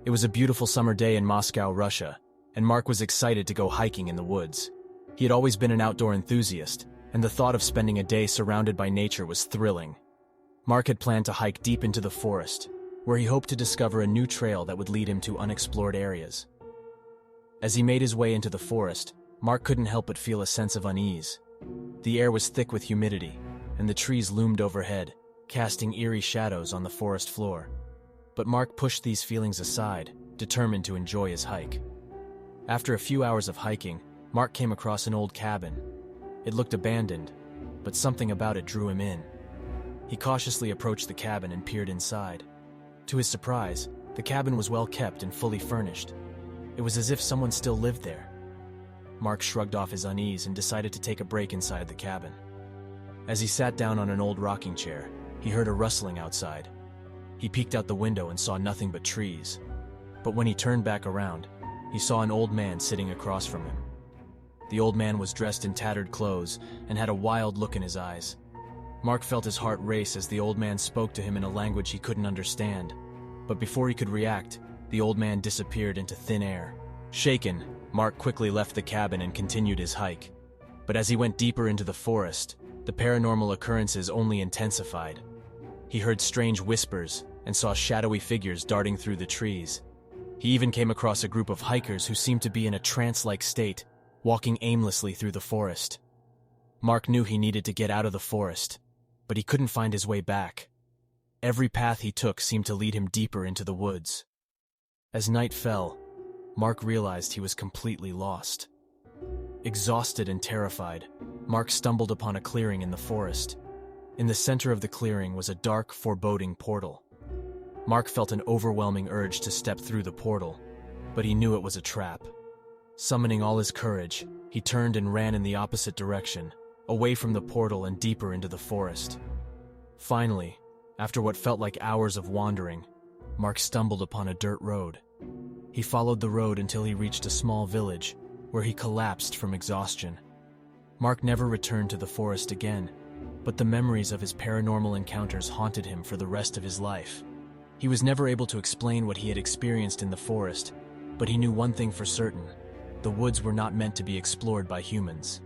It was a beautiful summer day in Moscow, Russia, and Mark was excited to go hiking in the woods. He had always been an outdoor enthusiast, and the thought of spending a day surrounded by nature was thrilling. Mark had planned to hike deep into the forest, where he hoped to discover a new trail that would lead him to unexplored areas. As he made his way into the forest, Mark couldn't help but feel a sense of unease. The air was thick with humidity, and the trees loomed overhead, casting eerie shadows on the forest floor. But Mark pushed these feelings aside, determined to enjoy his hike. After a few hours of hiking, Mark came across an old cabin. It looked abandoned, but something about it drew him in. He cautiously approached the cabin and peered inside. To his surprise, the cabin was well kept and fully furnished. It was as if someone still lived there. Mark shrugged off his unease and decided to take a break inside the cabin. As he sat down on an old rocking chair, he heard a rustling outside. He peeked out the window and saw nothing but trees. But when he turned back around, he saw an old man sitting across from him. The old man was dressed in tattered clothes and had a wild look in his eyes. Mark felt his heart race as the old man spoke to him in a language he couldn't understand. But before he could react, the old man disappeared into thin air. Shaken, Mark quickly left the cabin and continued his hike. But as he went deeper into the forest, the paranormal occurrences only intensified. He heard strange whispers and saw shadowy figures darting through the trees. He even came across a group of hikers who seemed to be in a trance-like state, walking aimlessly through the forest. Mark knew he needed to get out of the forest, but he couldn't find his way back. Every path he took seemed to lead him deeper into the woods. As night fell, Mark realized he was completely lost. Exhausted and terrified, Mark stumbled upon a clearing in the forest. In the center of the clearing was a dark, foreboding portal. Mark felt an overwhelming urge to step through the portal, but he knew it was a trap. Summoning all his courage, he turned and ran in the opposite direction, away from the portal and deeper into the forest. Finally, after what felt like hours of wandering, Mark stumbled upon a dirt road. He followed the road until he reached a small village, where he collapsed from exhaustion. Mark never returned to the forest again, but the memories of his paranormal encounters haunted him for the rest of his life. He was never able to explain what he had experienced in the forest, but he knew one thing for certain: the woods were not meant to be explored by humans.